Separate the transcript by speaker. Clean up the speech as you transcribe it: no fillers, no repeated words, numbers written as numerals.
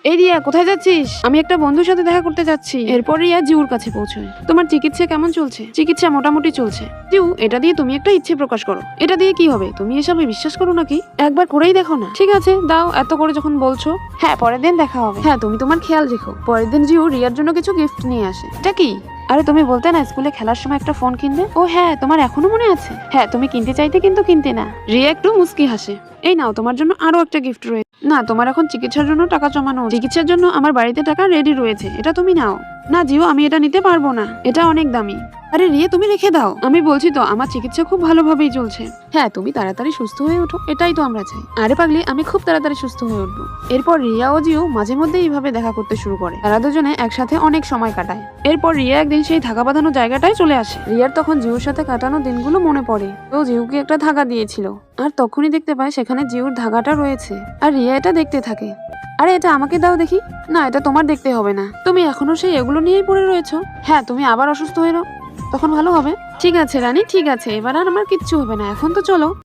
Speaker 1: এই রিয়া, কোথায় যাচ্ছিস? আমি একটা বন্ধুর সাথে দেখা করতে যাচ্ছি। এরপর রিয়া জিউর কাছে পৌঁছয়। তোমার চিকিৎসা কেমন চলছে? চিকিৎসা মোটামুটি চলছে। জিউ, এটা দিয়ে তুমি একটা ইচ্ছে প্রকাশ করো। এটা দিয়ে কি হবে? তুমি এসবে বিশ্বাস করো নাকি? একবার করেই দেখো না। ঠিক আছে, দাও, এত করে যখন বলছো। হ্যাঁ, পরের দিন দেখা হবে। হ্যাঁ, তুমি তোমার খেয়াল রেখো। পরের দিন জিউ রিয়ার জন্য কিছু গিফট নিয়ে আসে। এটা কি? আরে তুমি বলতে না স্কুলে খেলার সময় একটা ফোন কিনবে? ও হ্যাঁ, তোমার এখনো মনে আছে? হ্যাঁ, তুমি কিনতে চাইতে কিন্তু কিনতে না। রিয়া একটু মুস্কি হাসে। এই নাও, তোমার জন্য আরো একটা গিফট রয়েছে। না, তোমার এখন চিকিৎসার জন্য টাকা জমানো। চিকিৎসার জন্য আমার বাড়িতে টাকা রেডি রয়েছে, এটা তুমি নাও। না জিও, আমি এটা নিতে পারবো না, এটা অনেক দামি। আরে রিয়া, তুমি রেখে দাও। আমি বলছি তো, আমার চিকিৎসা খুব ভালোভাবেই চলছে। হ্যাঁ, তুমি তাড়াতাড়ি সুস্থ হয়ে ওঠো, এটাই তো আমরা চাই। আরে পাগলি, আমি খুব তাড়াতাড়ি সুস্থ হয়ে উঠবো। এরপর রিয়া ও জিও মাঝে মধ্যে এইভাবে দেখা করতে শুরু করে। তারা দুজনে একসাথে অনেক সময় কাটায়। এরপর রিয়া একদিন সেই ধাগা বাঁধানো জায়গাটায় চলে আসে। রিয়ার তখন জিউর সাথে কাটানো দিনগুলো মনে পড়ে। তো জিউকে একটা ধাগা দিয়েছিল, আর তখনই দেখতে পায় সেখানে জিউর ধাগাটা রয়েছে। আর রিয়া এটা দেখতে থাকে। আরে এটা আমাকে দাও দেখি। না, এটা তোমার দেখতে হবে না, তুমি এখনো সেই এগুলো নিয়েই পড়ে রয়েছো। হ্যাঁ, তুমি আবার অসুস্থ হয়ে নাও, তখন ভালো হবে। ঠিক আছে রানী, ঠিক আছে, এবার আর আমার কিচ্ছু হবে না, এখন তো চলো।